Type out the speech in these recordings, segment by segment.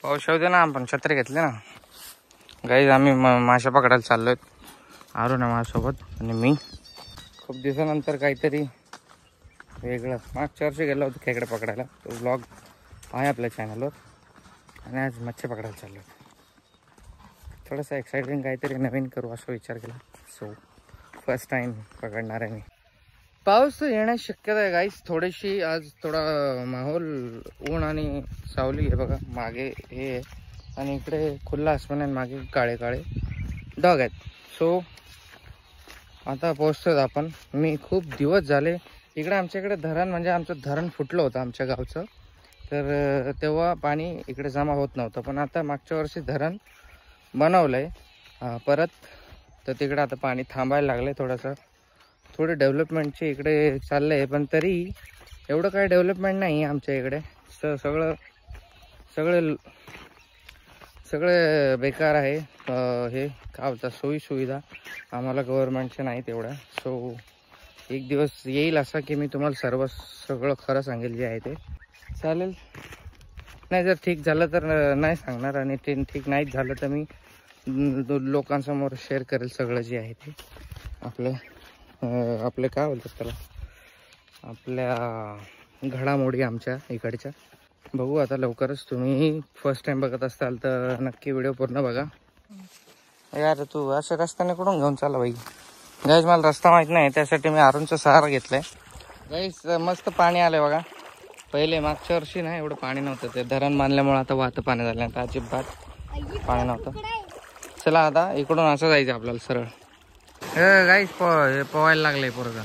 पाऊस येऊ दे ना, आपण छत्री घेतली ना गाईज. आम्ही मासे पकडायला चाललोय. अरुण आहे माझ्यासोबत आणि मी. खूप दिवसानंतर काहीतरी वेगळं. मागच्या वर्षी गेलो होतो खेकडे पकडायला, तो ब्लॉग आहे आपल्या चॅनलवर. आणि आज मच्छी पकडायला चाललो. थोडंसं एक्साइटिंग काहीतरी नवीन करू असं विचार केला. सो फर्स्ट टाइम पकडणार आहे मी. पाऊस येण्याची शक्यता आहे गाईस थोडीशी. आज थोडा माहोल ऊन आणि सावली आहे बघा. मागे हे आहे आणि इकडे खुल्ला आसमान आहे, मागे काळे काळे ढग आहेत. सो आता पोहोचतोच आपण. मी खूप दिवस झाले इकडे, आमच्याकडे धरण म्हणजे आमचं धरण फुटलं होतं आमच्या गावचं. तर तेव्हा पाणी इकडे जमा होत नव्हतं. पण आता मागच्या वर्षी धरण बनवलं आहे परत, तर तिकडे आता पाणी थांबायला लागलं आहे. थोडंसं थोडे डेव्हलपमेंटचे इकडे चाललं आहे, पण तरी एवढं काही डेव्हलपमेंट नाही आमच्या इकडे. सगळे बेकार आहे. हे काय होतं, सोयीसुविधा आम्हाला गव्हर्नमेंटच्या नाही तेवढ्या. सो एक दिवस येईल असा की मी तुम्हाला सगळं खरं सांगेल जे आहे ते. चालेल. नाही जर ठीक झालं तर नाही सांगणार, आणि ते ठीक नाहीच झालं तर मी लोकांसमोर शेअर करेल सगळं जे आहे ते. आपले काय बोलतात त्याला, आपल्या घडामोडी आमच्या इकडच्या बघू आता लवकरच. तुम्ही फर्स्ट टाइम बघत असाल तर नक्की व्हिडिओ पूर्ण बघा. यार तू असं रस्त्याने कुठून घेऊन चालला बाई. गाईज मला रस्ता माहीत नाही, त्यासाठी मी अरुणचा सहारा घेतलाय. गाईज मस्त पाणी आलंय बघा. पहिले मागच्या वर्षी ना एवढं पाणी नव्हतं, ते धरण बांधल्यामुळे आता वाहतं पाणी झालं. आता अजिबात पाणी नव्हतं. चला आता इकडून असं जायचं आपल्याला सरळ. गाईज हे पोवायला लागलंय पोरगा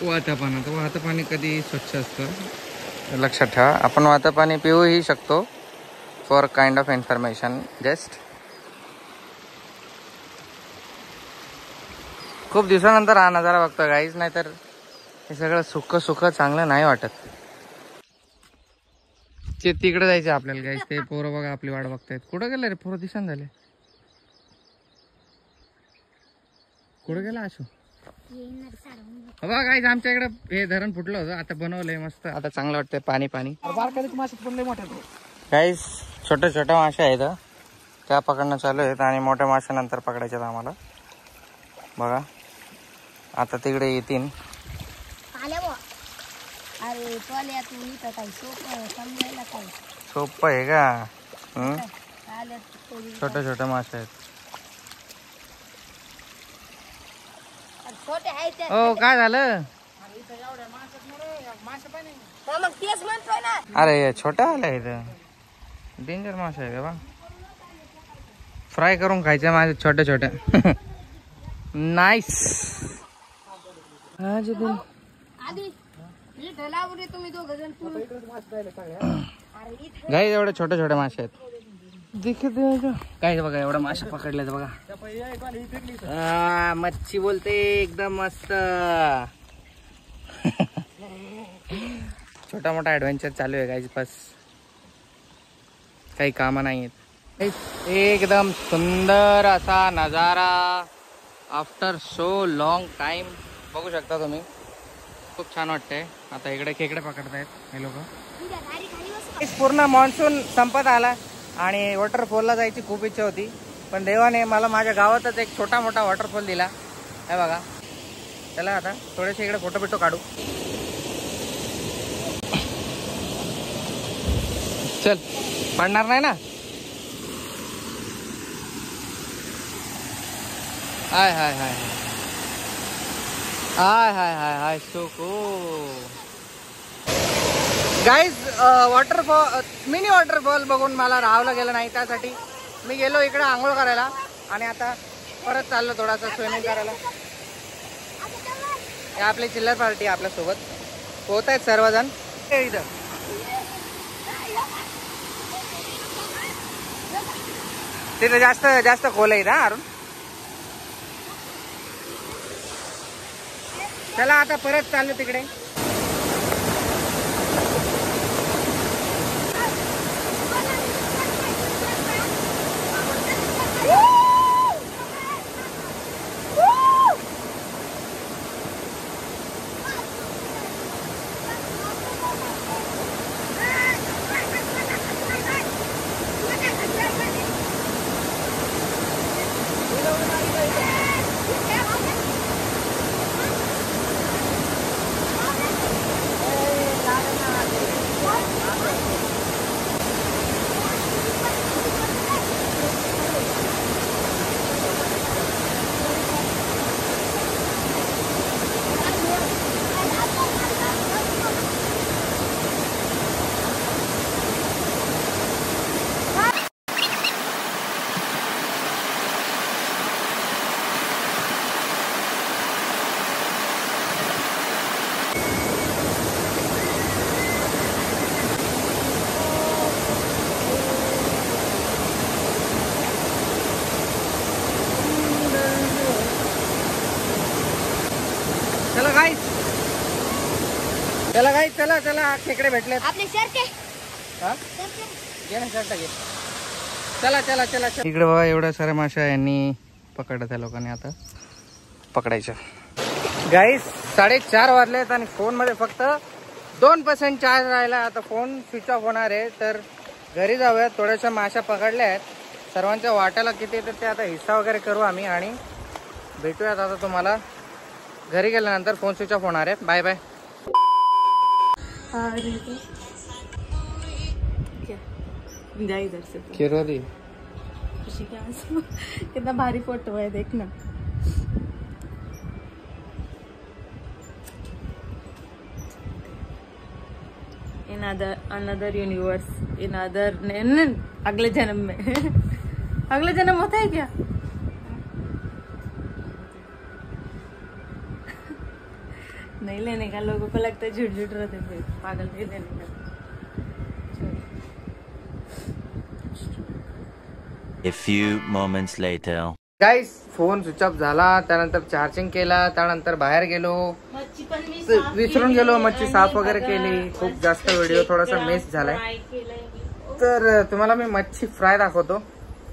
वाहतं पाण्यात. वाहतं पाणी कधी स्वच्छ असतं लक्षात ठेवा. आपण वाहतं पाणी पिऊही शकतो for kind of information just. खूप दिवसानंतर हा नजारा बघतो गाईज, नाहीतर हे सगळं सुख चांगलं नाही वाटत. ते तिकडे जायचं आपल्याला गाईज. ते पोरं बघा आपली वाट बघतायत. कुठं गेलं रे पोरं, दिसन झाले. कुठं गेला असो बघा गाईज. आमच्या इकडे हे धरण फुटलं होतं, आता बनवलंय मस्त. आता चांगलं वाटतंय. पाणी गाईज छोट्या छोट्या मासे आहेत त्या पकडणं चालू आहेत, आणि मोठ्या मासे नंतर पकडायचे आम्हाला. बघा आता तिकडे येतील. सोपं आहे का? छोटे छोटे मासे आहेत. हो काय झालं? अरे छोट्या आल्या इथं, डेंजर मासे आहे बा. फ्राय करून खायचे माझे छोट्या छोट्या. नाईस. गाईज एवढे छोटे छोटे मासे आहेत. काय बघा एवढा मासे पकडले बघा. मच्छी बोलते एकदम मस्त. छोटा मोठा ऍडव्हेंचर चालू आहे गाईज. बस काही कामं नाही आहेत. एकदम सुंदर असा नजारा आफ्टर सो लॉंग टाइम बघू शकता तुम्ही. खूप छान वाटतंय. आता इकडे खेकडे पकडतायत हे लोक. पूर्ण मान्सून संपत आला आणि वॉटरफॉलला जायची खूप इच्छा होती, पण देवाने मला माझ्या गावातच एक छोटा मोठा वॉटरफॉल दिला. हे बघा. चला आता थोडेसे इकडे फोटो बिटो काढू. चल पडणार नाही ना. Hi hi hi hi hi hi hi so cool guys. Waterfall mini waterfall बघून मला राहावं गेलं नाही, त्यासाठी मी गेलो इकडे आंघोळ करायला आणि आता परत चाललो थोडासा स्विमिंग करायला. हे आपली चिल्लर पार्टी आपल्यासोबत होत आहेत सर्वजण इथं. तिथं जास्त जास्त खोल आहे ना अरुण. चला आता परत चाललो तिकडे. चला गाईज, चला चला, खेकडे भेटले. आपले शर्ट आहे. हा घे ना, शर्ट घे. चला चला चला. इकडे बघा एवढ्या साऱ्या माशा यांनी पकडल्या त्या लोकांनी. आता पकडायच्या. गाईज 4:30 वाजलेत आणि फोन मध्ये फक्त 2% चार्ज राहिला. आता फोन स्विच ऑफ होणार आहे. तर घरी जाऊयात. थोड्याशा माशा पकडल्या आहेत. सर्वांच्या वाट्याला किती येतात ते आता हिस्सा वगैरे करू आम्ही आणि भेटूयात आता तुम्हाला घरी गेल्यानंतर. फोन स्विच ऑफ होणार आहे. Bye bye. इधर से किरोली खुशी के आंसू. कितना भारी फोटो है देखना. In another universe, in other अगले जन्म में. अगले जन्म होता है क्या? नहीं लेने का. लोगों को लगता है झूठ झूठ रहते थे. पागल नहीं लेने का. A few moments later. Guys phone switch off झाला. त्यानंतर चार्जिंग केला. त्यानंतर बाहेर गेलो. विसरून गेलो. मच्छी साफ वगैरे केली. खूप जास्त व्हिडिओ थोडासा मिस झालाय. तर तुम्हाला मी मच्छी फ्राय दाखवतो.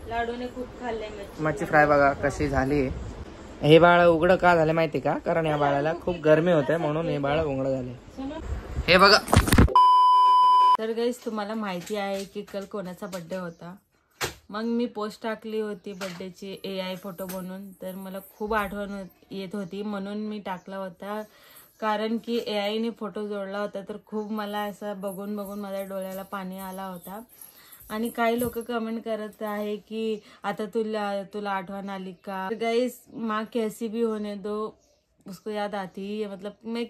लाडूने खूप खाल्ले मच्छी फ्राय. बघा कशी झाली. हे बाळ उघडं का झाले माहिती का? कारण या बाळाला खूप गरमी होते म्हणून हे बाळ उघडं झाले. हे बघा. तर गाईस तुम्हाला माहिती आहे की काल कोणाचा बर्थडे होता. मग मी पोस्ट टाकली होती बर्थडेची AI फोटो बनवून. तर मला खूप आठवण येत होती म्हणून मी टाकला होता. कारण की AI ने फोटो जोडला होता तर खूप मला असं बघून बघून माझ्या डोळ्याला पाणी आला होता. आणि काही लोक कमेंट करत आहे की आता तुला आठवण आली का. गाइस माँ कैसी भी होने दो उसको याद आती ही है. मतलब मैं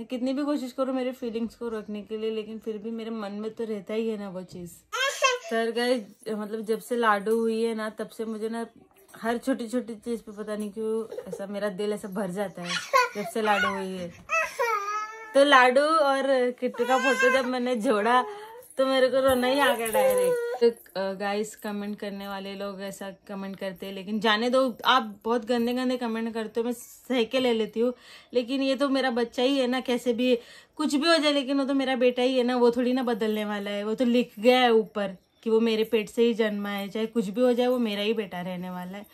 कितनी भी कोशिश करूँ मेरे फीलिंग्स को रखने के लिए लेकिन फिर भी मेरे मन में तो रहता ही है ना वो चीज़. तर गाइस मतलब जब से लाडू हुई है ना तब से मुझे ना हर छोटी छोटी चीज पे पता नहीं क्यों ऐसा मेरा दिल ऐसा भर जाता है. जब से लाडू हुई है तो लाडू और किट्टू का फोटो जब मैंने जोड़ा तो मेरे को रोना ही आ गया डायरेक्ट. गाइस कमेंट करने वाले लोग ऐसा कमेंट करते हैं लेकिन जाने दो. आप बहुत गंदे गंदे कमेंट करते हो. मैं सह के ले लेती हूँ लेकिन ये तो मेरा बच्चा ही है ना. कैसे भी कुछ भी हो जाए लेकिन वो तो मेरा बेटा ही है ना. वो थोड़ी ना बदलने वाला है. वो तो लिख गया है ऊपर कि वो मेरे पेट से ही जन्मा है. चाहे कुछ भी हो जाए वो मेरा ही बेटा रहने वाला है.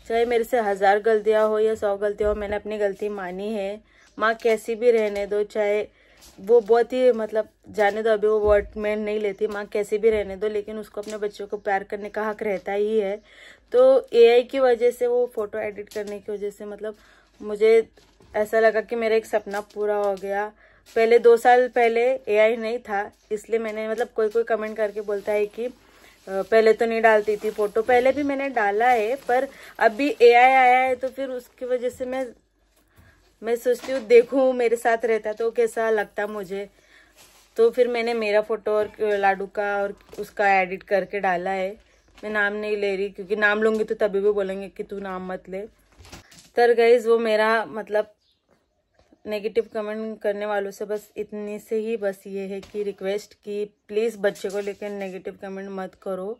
चाहे मेरे से 1000 गलतियां हो या 100 गलतियां हो मैंने अपनी गलती मानी है. माँ कैसी भी रहने दो. चाहे वो बहुत ही मतलब जाने दो. अभी वो वर्ड में नहीं लेती. माँ कैसी भी रहने दो लेकिन उसको अपने बच्चों को प्यार करने का हक रहता ही है. तो AI की वजह से वो फोटो एडिट करने की वजह से मतलब मुझे ऐसा लगा कि मेरा एक सपना पूरा हो गया. पहले 2 साल पहले AI नहीं था इसलिए मैंने मतलब कोई कमेंट करके बोलता है कि पहले तो नहीं डालती थी फोटो. पहले भी मैंने डाला है पर अभी AI आया है तो फिर उसकी वजह से मैं सोचती हूँ देखूँ मेरे साथ रहता तो कैसा लगता मुझे. तो फिर मैंने मेरा फोटो और लाडू का और उसका एडिट करके डाला है. मैं नाम नहीं ले रही क्योंकि नाम लूंगी तो तभी भी बोलेंगे कि तू नाम मत ले. तर गाइज वो मेरा मतलब नेगेटिव कमेंट करने वालों से बस इतनी से ही बस ये है कि रिक्वेस्ट कि प्लीज़ बच्चे को लेकर नेगेटिव कमेंट मत करो.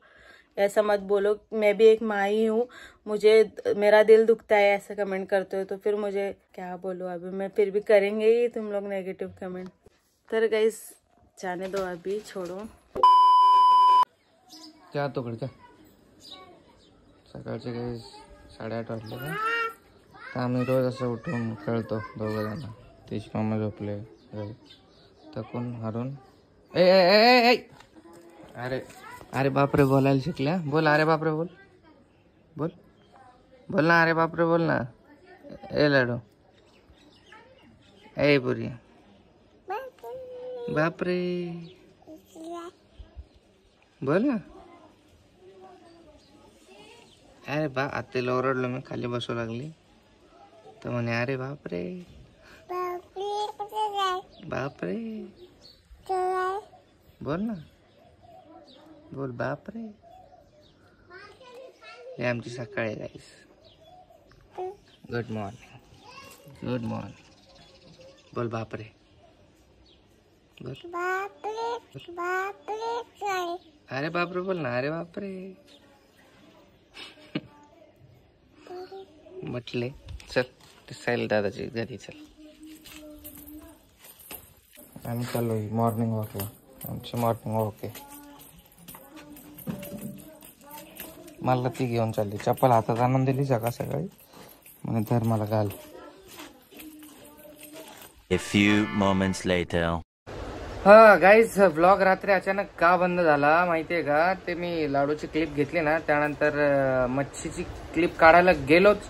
ऐसा मत बोलो. मैं भी एक माँ ही हूँ. मुझे मेरा दिल दुखता है ऐसा कमेंट करते हो तो फिर मुझे क्या बोलूँ. अभी मैं फिर भी करेंगे ही तुम लोग नेगेटिव कमेंट. तर गाइस जाने दो अभी छोड़ो. क्या तो करता सकाळचे काही 8:30 वाजले का. तर आम्ही रोज असं उठून खेळतो दोघं जण. तिची मम्मा झोपले थकून हारून. ए ए ए ए अरे अरे बापरे बोलायला शिकल्या. बोल अरे बापरे बोल. बोल बोल ना अरे बापरे बोल ना. ए लाडू ए पुरी बापरे बोल ना. अरे बा आत्तेला ओरडलो मी. खाली बसू लागली तर म्हणे अरे बापरे बापरे बोल ना. बोल बापरे. हे आमची सकाळ आहे guys. Good morning good morning. बोल बापरे. बोल अरे बापरे बोल ना. अरे बापरे म्हटले. चल साहिल दादाची घरी चल. आम्ही चाललो मॉर्निंग वॉकला. आमची मॉर्निंग वॉक आहे. मला ती घेऊन चालली. चप्पल हातात आणून दिली सकाळी म्हणे धर मला घाल. A few moments later. हा गाईज, ब्लॉग रात्री अचानक का बंद झाला माहितीये का? ते मी लाडूची क्लिप घेतली ना, त्यानंतर मच्छीची क्लिप काढायला गेलोच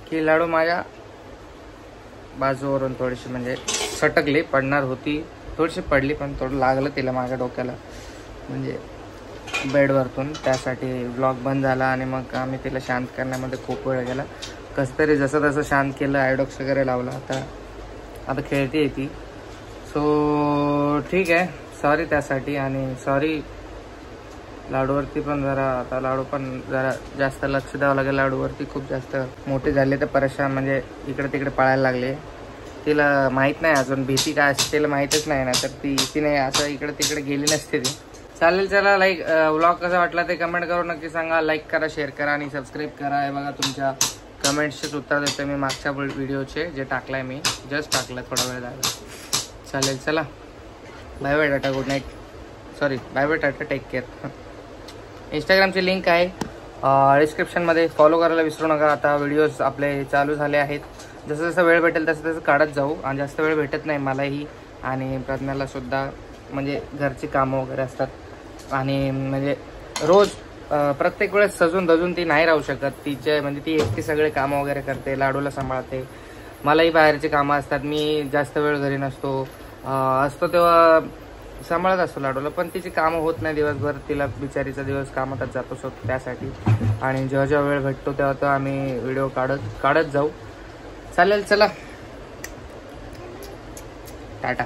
की लाडू माझ्या बाजूवरून थोडीशी म्हणजे सटकली. पडणार होती, थोडीशी पडली, पण थोडं लागलं तिला माझ्या डोक्याला म्हणजे बेडवरतून. त्यासाठी ब्लॉग बंद झाला आणि मग आम्ही तिला शांत करण्यामध्ये खूप वेळ गेला. कसं तरी जसं तसं शांत केलं, आयडॉक्स वगैरे लावला. आता खेळते ती. सो ठीक आहे, सॉरी त्यासाठी. आणि सॉरी लाडूवरती पण जरा, आता लाडू पण जरा जास्त लक्ष द्यावं लागेल लाडूवरती. खूप जास्त मोठे झाले तर परेशान, म्हणजे इकडे तिकडे पळायला लागले. तिला माहीत नाही अजून भीती काय असते, तिला माहीतच नाही ना, तर तिने असं इकडे तिकडे गेली नसते ती. चालेल, चला. व्लॉग कसा वाटला ते कमेंट करून नक्की सांगा. लाईक करा, शेअर करा आणि सबस्क्राईब करा. हे बघा, तुमच्या कमेंट्सचेच उत्तर देतो मी मागच्या व्हिडिओचे जे टाकलाय मी. जस्ट टाकलं थोडा वेळ झाला. चालेल, चला. Bye bye, tata, good night. Sorry, bye bye, tata, take care. इंस्टाग्रामची लिंक आहे डिस्क्रिप्शनमध्ये. फॉलो करायला विसरू नका. आता व्हिडिओज आपले चालू झाले आहेत. जसं जसं वेळ भेटेल तसं तसं काढत जाऊ. आणि जास्त वेळ भेटत नाही मलाही आणि प्रज्ञाला सुद्धा, म्हणजे घरची कामं वगैरे असतात. आणि म्हणजे रोज प्रत्येक वेळेस सजून धजून ती नाही राहू शकत. तिचे म्हणजे ती एकटी सगळे कामं वगैरे करते, लाडूला सांभाळते. मलाही बाहेरची कामं असतात. मी जास्त वेळ घरी नसतो, तेव्हा सांभाळत असतो लाडूला. पण तिची कामं होत नाही दिवसभर. तिला बिचारीचा दिवस कामातच जातो. सो त्यासाठी आणि जेव्हा जेव्हा वेळ भेटतो तेव्हा आम्ही व्हिडिओ काढत जाऊ. चालेल, चला, टाटा.